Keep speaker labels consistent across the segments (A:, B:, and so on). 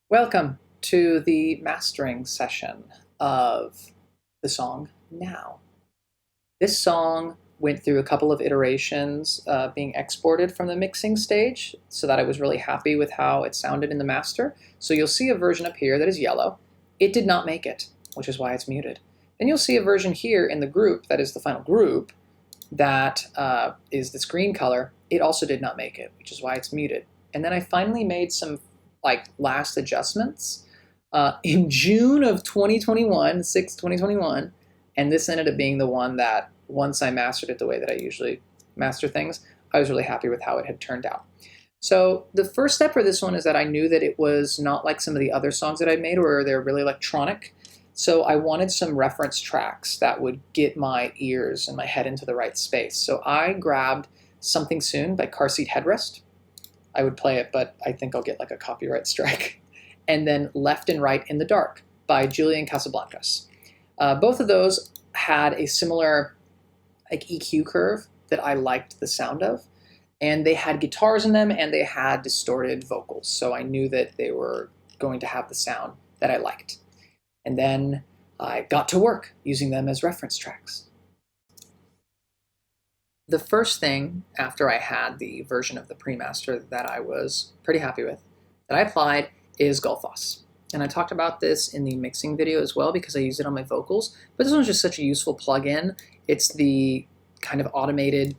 A: Welcome to the mastering session of the song Now. This song went through a couple of iterations being exported from the mixing stage so that I was really happy with how it sounded in the master. So you'll see a version up here that is yellow. It did not make it, which is why it's muted. Then you'll see a version here in the group that is the final group that is this green color. It also did not make it, which is why it's muted. And then I finally made some last adjustments in June of 2021, 2021, and this ended up being the one that once I mastered it the way that I usually master things, I was really happy with how it had turned out. So the first step for this one is that I knew that it was not like some of the other songs that I'd made where they're really electronic. So I wanted some reference tracks that would get my ears and my head into the right space. So I grabbed Something Soon by Car Seat Headrest. I would play it, but I think I'll get like a copyright strike. And then Left and Right in the Dark by Julian Casablancas. Both of those had a similar EQ curve that I liked the sound of. And they had guitars in them and they had distorted vocals. So I knew that they were going to have the sound that I liked. And then I got to work using them as reference tracks. The first thing after I had the version of the pre-master that I was pretty happy with, that I applied, is Gullfoss. And I talked about this in the mixing video as well because I used it on my vocals, but this one's just such a useful plug-in. It's the kind of automated,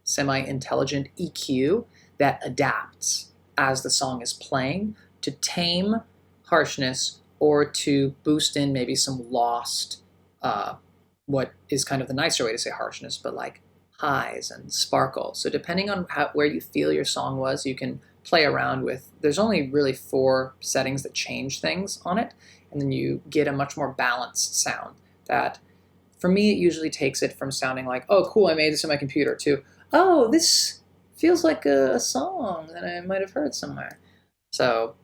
A: semi-intelligent EQ that adapts as the song is playing to tame harshness or to boost in maybe some lost, what is kind of the nicer way to say harshness, but like highs and sparkle. So depending on where you feel your song was, you can play around with, there's only really 4 settings that change things on it, and then you get a much more balanced sound that, for me, it usually takes it from sounding like, oh cool, I made this in my computer, to, oh, this feels like a song that I might have heard somewhere. So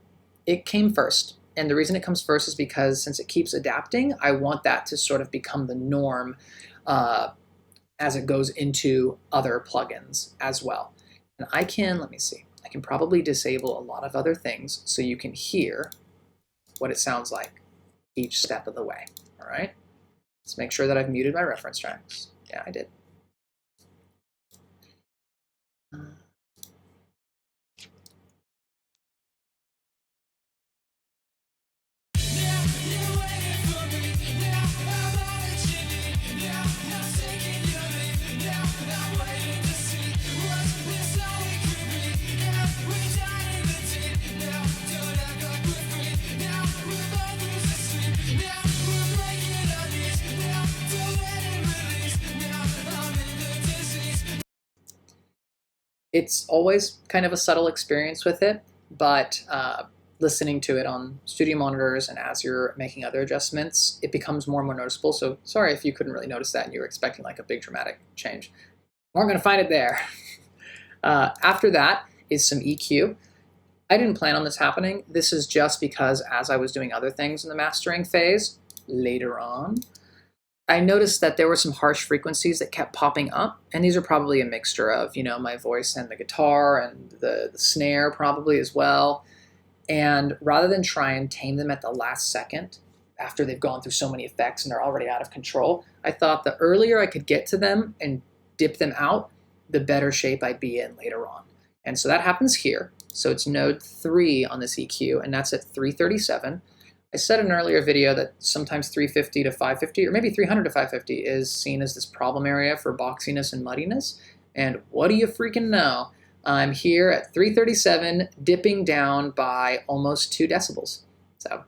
A: it came first. And the reason it comes first is because since it keeps adapting, I want that to sort of become the norm as it goes into other plugins as well. And I can, let me see, I can probably disable a lot of other things so you can hear what it sounds like each step of the way, all right? Let's make sure that I've muted my reference tracks. Yeah, I did. It's always kind of a subtle experience with it, but listening to it on studio monitors and as you're making other adjustments, it becomes more and more noticeable. So sorry if you couldn't really notice that and you were expecting like a big dramatic change. You aren't gonna find it there. After that is some EQ. I didn't plan on this happening. This is just because as I was doing other things in the mastering phase, later on, I noticed that there were some harsh frequencies that kept popping up, and these are probably a mixture of, you know, my voice and the guitar and the snare probably as well. And rather than try and tame them at the last second, after they've gone through so many effects and they're already out of control, I thought the earlier I could get to them and dip them out, the better shape I'd be in later on. And so that happens here. So it's node 3 on this EQ, and that's at 337. I said in an earlier video that sometimes 350 to 550, or maybe 300 to 550 is seen as this problem area for boxiness and muddiness. And what do you freaking know? I'm here at 337, dipping down by almost 2 decibels. So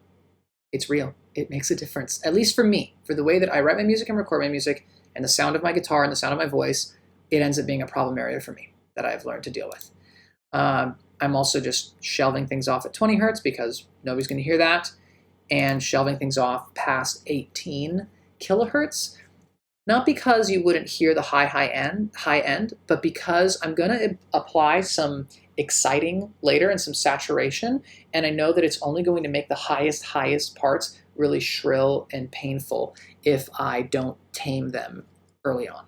A: it's real. It makes a difference, at least for me. For the way that I write my music and record my music, and the sound of my guitar and the sound of my voice, it ends up being a problem area for me that I've learned to deal with. I'm also just shelving things off at 20 hertz because nobody's going to hear that, and shelving things off past 18 kilohertz, not because you wouldn't hear the high end, but because I'm going to apply some exciting later and some saturation, and I know that it's only going to make the highest parts really shrill and painful if I don't tame them early on.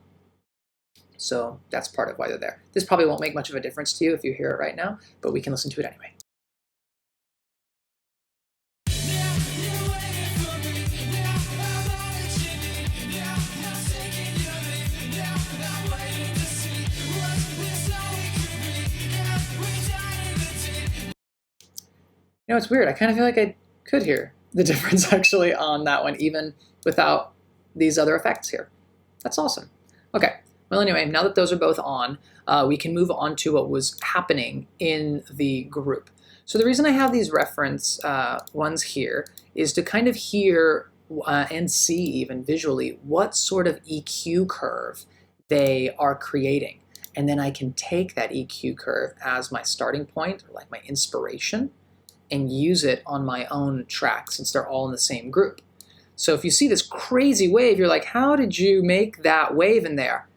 A: So that's part of why they're there. This probably won't make much of a difference to you if you hear it right now, but we can listen to it anyway. It's weird. I kind of feel like I could hear the difference actually on that one, even without these other effects here. That's awesome. Okay, well anyway, now that those are both on, we can move on to what was happening in the group. So the reason I have these reference ones here is to kind of hear and see even visually what sort of EQ curve they are creating. And then I can take that EQ curve as my starting point, or like my inspiration, and use it on my own track since they're all in the same group. So if you see this crazy wave, you're like, how did you make that wave in there?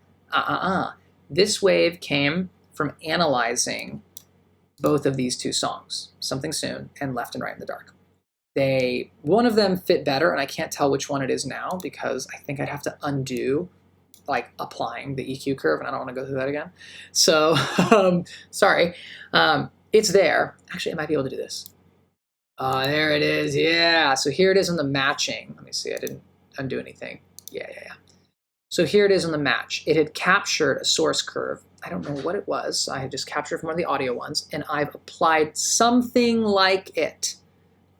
A: This wave came from analyzing both of these two songs, Something Soon and Left and Right in the Dark. One of them fit better, and I can't tell which one it is now because I think I'd have to undo like applying the EQ curve, and I don't want to go through that again. So sorry. It's there. Actually, I might be able to do this. There it is. Yeah. So here it is on the matching. Let me see. I didn't undo anything. Yeah. So here it is on the match. It had captured a source curve. I don't know what it was. I had just captured from one of the audio ones, and I've applied something like it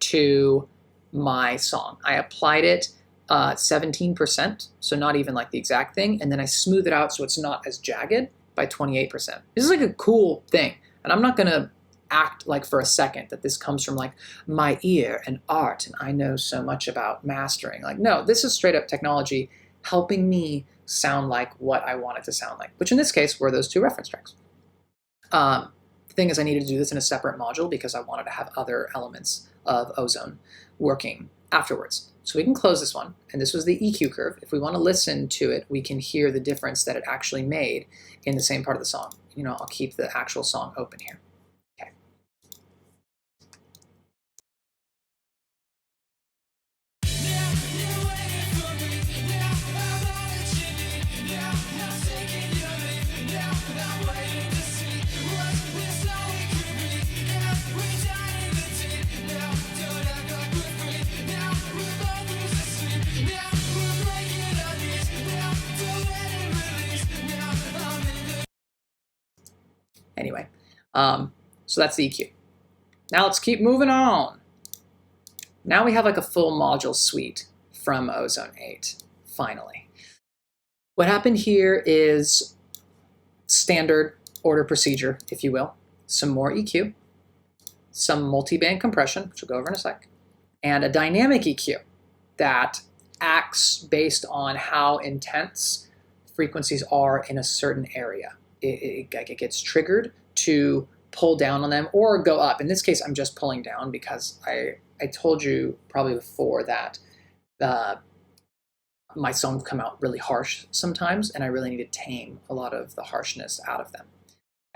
A: to my song. I applied it 17%, so not even like the exact thing, and then I smooth it out so it's not as jagged by 28%. This is like a cool thing, and I'm not gonna act like for a second that this comes from like my ear and art and I know so much about mastering. Like, no, this is straight up technology helping me sound like what I want it to sound like, which in this case were those two reference tracks. The thing is I needed to do this in a separate module because I wanted to have other elements of Ozone working afterwards. So we can close this one, and this was the EQ curve. If we want to listen to it, we can hear the difference that it actually made in the same part of the song. I'll keep the actual song open here. Okay. Anyway, so that's the EQ. Now let's keep moving on. Now we have like a full module suite from Ozone 8, finally. What happened here is standard order procedure, if you will. Some more EQ, some multi-band compression, which we'll go over in a sec, and a dynamic EQ that acts based on how intense frequencies are in a certain area. It gets triggered to pull down on them or go up. In this case, I'm just pulling down because I told you probably before that my songs come out really harsh sometimes, and I really need to tame a lot of the harshness out of them.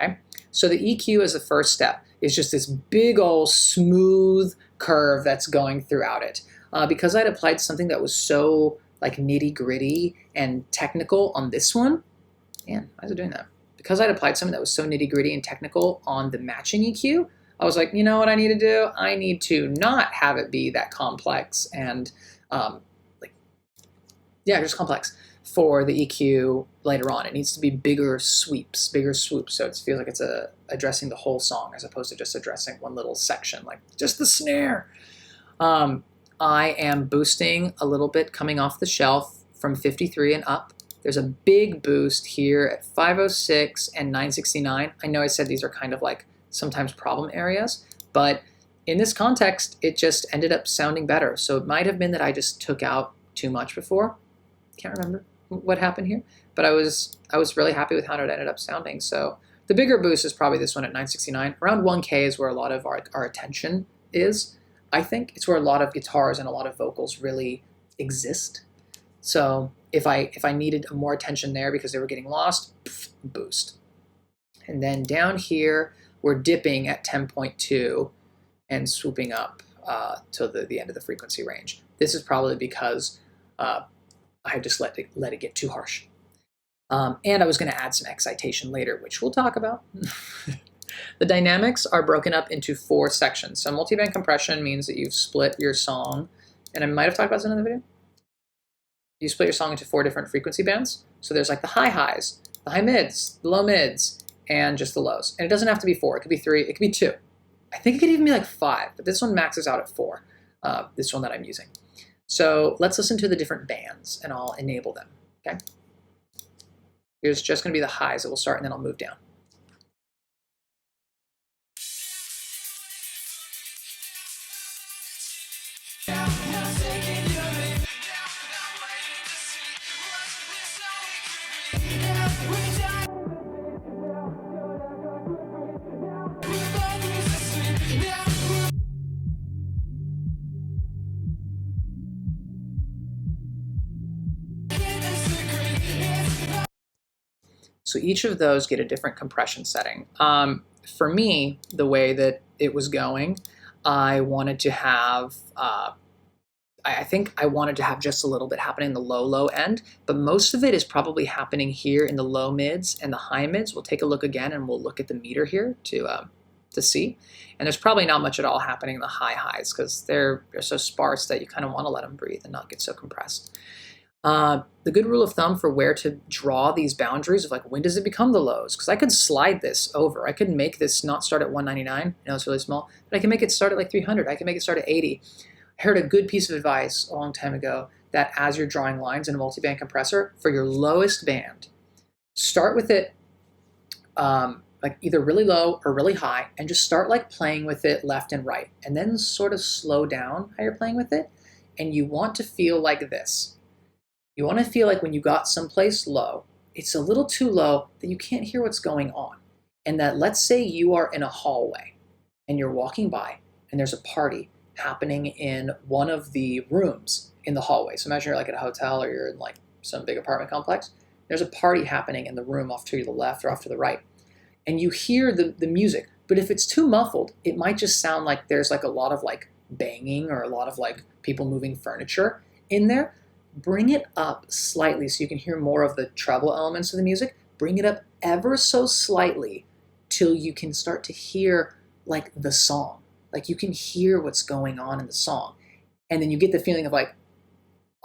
A: Okay? So the EQ as the first step is just this big old smooth curve that's going throughout it. Because I'd applied something that was so like nitty gritty and technical on this one, man, why is it doing that? Because I'd applied something that was so nitty gritty and technical on the matching EQ, I was like, you know what I need to do? I need to not have it be that complex and just complex for the EQ later on. It needs to be bigger swoops, so it feels like it's addressing the whole song as opposed to just addressing one little section, like just the snare. I am boosting a little bit coming off the shelf from 53 and up. There's a big boost here at 506 and 969. I know I said these are kind of like sometimes problem areas, but in this context, it just ended up sounding better. So it might have been that I just took out too much before. Can't remember what happened here, but I was really happy with how it ended up sounding. So the bigger boost is probably this one at 969. Around 1K is where a lot of our attention is. I think it's where a lot of guitars and a lot of vocals really exist. So if I needed more attention there because they were getting lost, boost. And then down here, we're dipping at 10.2 and swooping up to the end of the frequency range. This is probably because I just let it get too harsh. And I was going to add some excitation later, which we'll talk about. The dynamics are broken up into 4 sections. So multiband compression means that you've split your song, and I might have talked about this in the video. You split your song into 4 different frequency bands. So there's like the high highs, the high mids, the low mids, and just the lows. And it doesn't have to be 4. It could be 3. It could be 2. I think it could even be like 5, but this one maxes out at 4, this one that I'm using. So let's listen to the different bands, and I'll enable them, okay? Here's just going to be the highs that will start, and then I'll move down. So each of those get a different compression setting. For me, the way that it was going, I wanted to have, I think I wanted to have just a little bit happening in the low end, but most of it is probably happening here in the low mids and the high mids. We'll take a look again, and we'll look at the meter here to see. And there's probably not much at all happening in the high highs because they're so sparse that you kind of want to let them breathe and not get so compressed. The good rule of thumb for where to draw these boundaries of like when does it become the lows, because I could slide this over. I could make this not start at 199, I know it's really small, but I can make it start at like 300. I can make it start at 80. I heard a good piece of advice a long time ago that as you're drawing lines in a multi-band compressor, for your lowest band, start with it like either really low or really high, and just start like playing with it left and right, and then sort of slow down how you're playing with it. And you want to feel like this. You want to feel like when you got someplace low, it's a little too low that you can't hear what's going on. And that, let's say you are in a hallway and you're walking by and there's a party happening in one of the rooms in the hallway. So imagine you're like at a hotel or you're in like some big apartment complex. There's a party happening in the room off to the left or off to the right. And you hear the music, but if it's too muffled, it might just sound like there's like a lot of like banging or a lot of like people moving furniture in there. Bring it up slightly so you can hear more of the treble elements of the music. Bring it up ever so slightly till you can start to hear like the song. Like you can hear what's going on in the song. And then you get the feeling of like,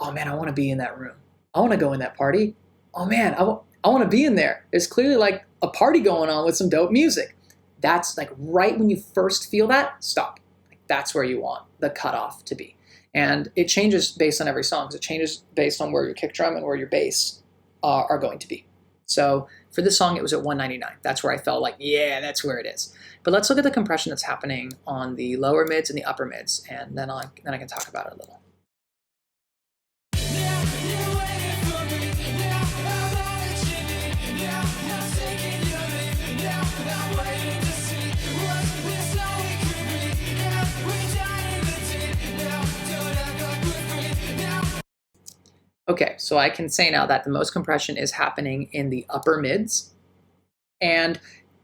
A: oh man, I want to be in that room. I want to go in that party. Oh man, I want to be in there. There's clearly like a party going on with some dope music. That's like right when you first feel that, stop. Like that's where you want the cutoff to be. And it changes based on every song, because it changes based on where your kick drum and where your bass are going to be. So for this song, it was at 199. That's where I felt like, yeah, that's where it is. But let's look at the compression that's happening on the lower mids and the upper mids, and then I can talk about it a little. Okay, so I can say now that the most compression is happening in the upper mids, and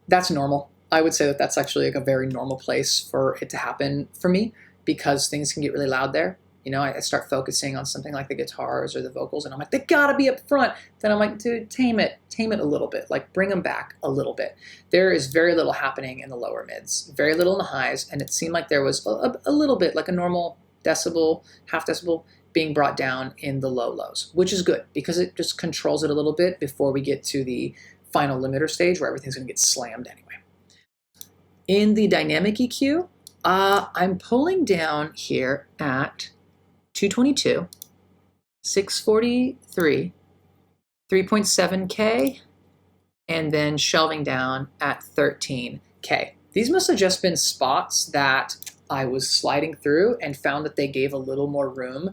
A: that's normal. I would say that that's actually like a very normal place for it to happen for me, because things can get really loud there. You know, I start focusing on something like the guitars or the vocals, and I'm like, they gotta be up front. Then I'm like, dude, tame it a little bit, like bring them back a little bit. There is very little happening in the lower mids, very little in the highs, and it seemed like there was a little bit, like a normal decibel, half decibel, being brought down in the low lows, which is good because it just controls it a little bit before we get to the final limiter stage where everything's gonna get slammed anyway. In the dynamic EQ, I'm pulling down here at 222, 643, 3.7K, and then shelving down at 13K. These must have just been spots that I was sliding through and found that they gave a little more room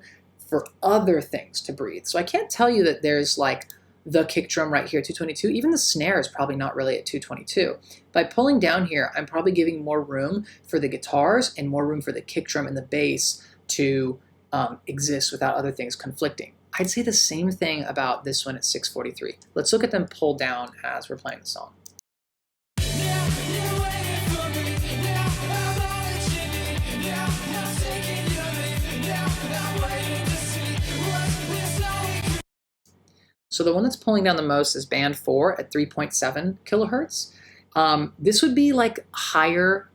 A: for other things to breathe. So I can't tell you that there's like the kick drum right here, 222. Even the snare is probably not really at 222. By pulling down here, I'm probably giving more room for the guitars and more room for the kick drum and the bass to exist without other things conflicting. I'd say the same thing about this one at 643. Let's look at them pulled down as we're playing the song. So the one that's pulling down the most is band 4 at 3.7 kilohertz. This would be like higher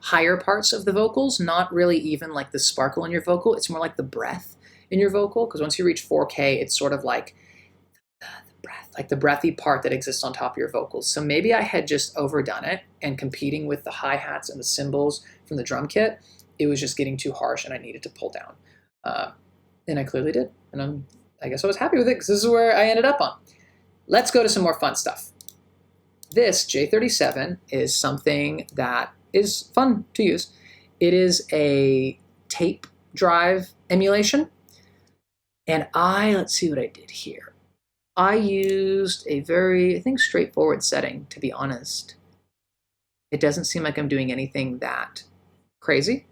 A: parts of the vocals, not really even like the sparkle in your vocal. It's more like the breath in your vocal, because once you reach 4K, it's sort of like the breath, like the breathy part that exists on top of your vocals. So maybe I had just overdone it and competing with the hi-hats and the cymbals from from the drum kit, it was just getting too harsh and I needed to pull down. And I clearly did. And I guess I was happy with it because this is where I ended up on. Let's go to some more fun stuff. This J37 is something that is fun to use. It is a tape drive emulation. And let's see what I did here. I used a very, I think, straightforward setting, to be honest. It doesn't seem like I'm doing anything that crazy.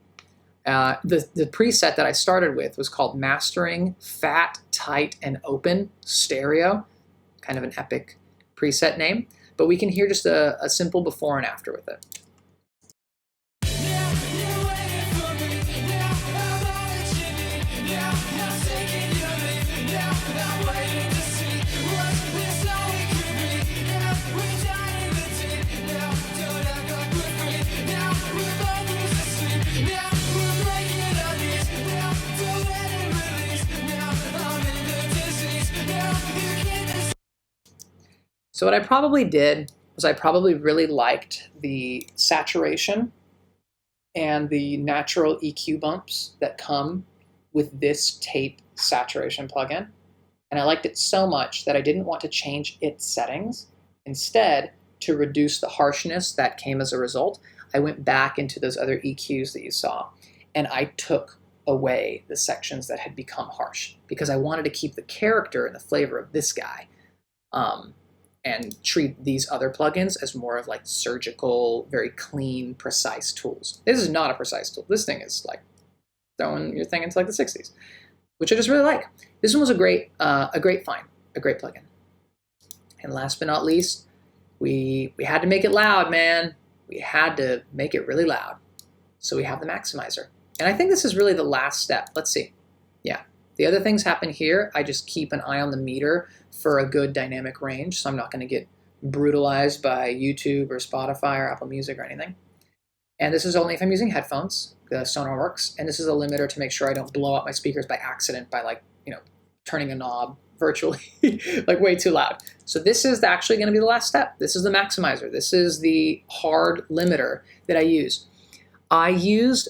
A: The preset that I started with was called Mastering Fat, Tight, and Open Stereo. Kind of an epic preset name. But we can hear just a simple before and after with it. So what I probably did was I probably really liked the saturation and the natural EQ bumps that come with this tape saturation plugin. And I liked it so much that I didn't want to change its settings. Instead, to reduce the harshness that came as a result, I went back into those other EQs that you saw and I took away the sections that had become harsh because I wanted to keep the character and the flavor of this guy. And treat these other plugins as more of like surgical, very clean, precise tools. This is not a precise tool. This thing is like throwing your thing into like the 60s, which I just really like. This one was a great find, a great plugin. And last but not least, we had to make it loud, man. We had to make it really loud. So we have the maximizer. And I think this is really the last step. Let's see. Yeah. The other things happen here. I just keep an eye on the meter for a good dynamic range, so I'm not going to get brutalized by YouTube or Spotify or Apple Music or anything. And this is only if I'm using headphones, the Sonar works. And this is a limiter to make sure I don't blow out my speakers by accident by like, turning a knob virtually, like way too loud. So this is actually going to be the last step. This is the maximizer. This is the hard limiter that I use. I used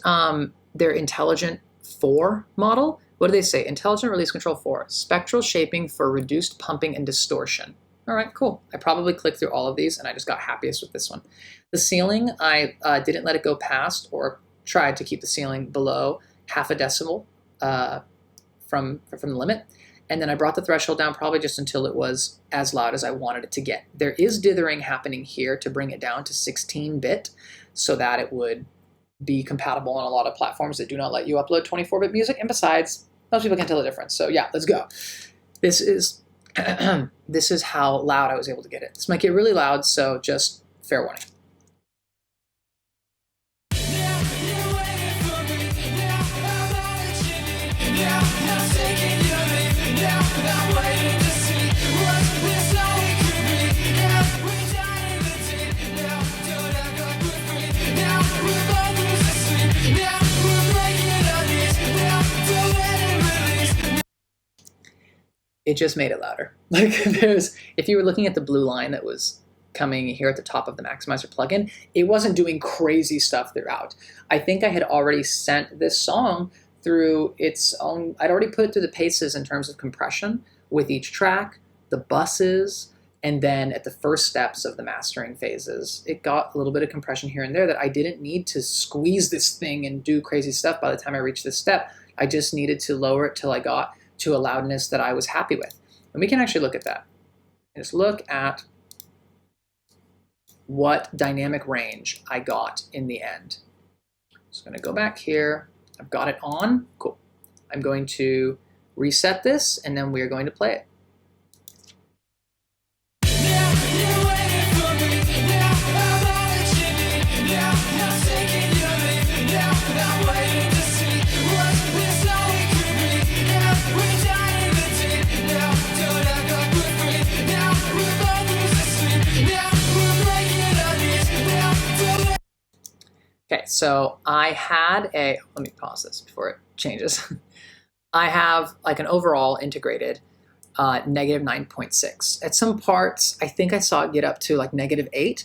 A: their Intelligent 4 model. What do they say? Intelligent Release Control 4, spectral shaping for reduced pumping and distortion. All right, cool. I probably clicked through all of these and I just got happiest with this one. The ceiling, I didn't let it go past or tried to keep the ceiling below half a decibel from the limit. And then I brought the threshold down probably just until it was as loud as I wanted it to get. There is dithering happening here to bring it down to 16-bit so that it would be compatible on a lot of platforms that do not let you upload 24-bit music. And besides, most people can't tell the difference. So yeah, let's go. This is this is how loud I was able to get it. This might get really loud, so just fair warning. It just made it louder. Like if you were looking at the blue line that was coming here at the top of the maximizer plugin, it wasn't doing crazy stuff throughout. I think I had already sent this song through its own, I'd already put it through the paces in terms of compression with each track, the buses, and then at the first steps of the mastering phases, it got a little bit of compression here and there that I didn't need to squeeze this thing and do crazy stuff by the time I reached this step. I just needed to lower it till I got to a loudness that I was happy with. And we can actually look at that. Just look at what dynamic range I got in the end. So I'm going to go back here. I've got it on. Cool. I'm going to reset this, and then we are going to play it. Okay, so I had let me pause this before it changes. I have like an overall integrated negative 9.6. At some parts, I think I saw it get up to like -8.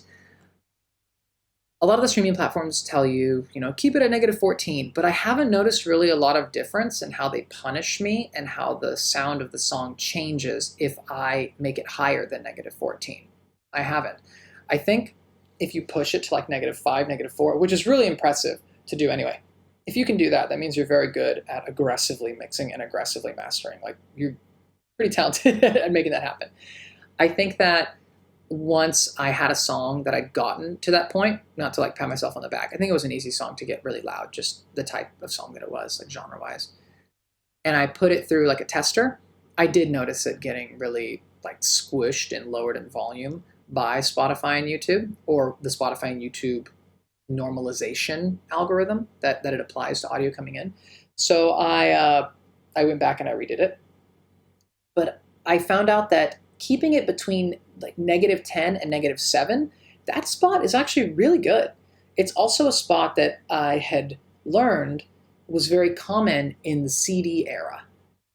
A: A lot of the streaming platforms tell you, keep it at -14, but I haven't noticed really a lot of difference in how they punish me and how the sound of the song changes if I make it higher than -14. I haven't. I think if you push it to like -5, -4, which is really impressive to do anyway, if you can do that, that means you're very good at aggressively mixing and aggressively mastering. Like, you're pretty talented at making that happen. I think that once I had a song that I'd gotten to that point, not to like pat myself on the back, I think it was an easy song to get really loud, just the type of song that it was, like genre-wise. And I put it through like a tester. I did notice it getting really like squished and lowered in volume by Spotify and YouTube, or the Spotify and YouTube normalization algorithm that it applies to audio coming in. So I went back and I redid it. But I found out that keeping it between like -10 and -7, that spot is actually really good. It's also a spot that I had learned was very common in the CD era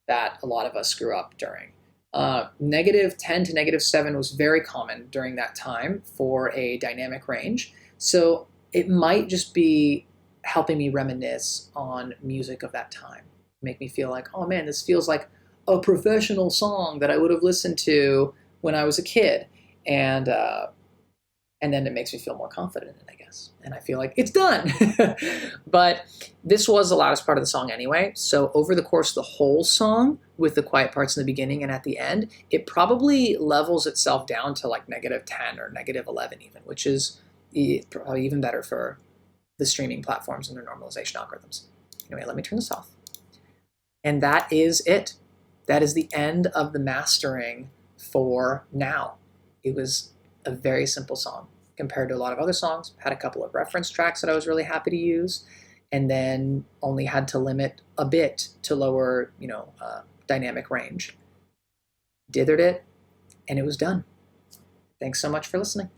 A: that a lot of us grew up during. -10 to -7 was very common during that time for a dynamic range. So it might just be helping me reminisce on music of that time. Make me feel like, oh man, this feels like a professional song that I would have listened to when I was a kid. And then it makes me feel more confident in it, I guess. And I feel like it's done. But this was the loudest part of the song anyway. So over the course of the whole song, with the quiet parts in the beginning and at the end, it probably levels itself down to like -10 or -11 even, which is probably even better for the streaming platforms and their normalization algorithms. Anyway, let me turn this off. And that is it. That is the end of the mastering for now. It was a very simple song compared to a lot of other songs. Had a couple of reference tracks that I was really happy to use, and then only had to limit a bit to lower, dynamic range. Dithered it, and it was done. Thanks so much for listening.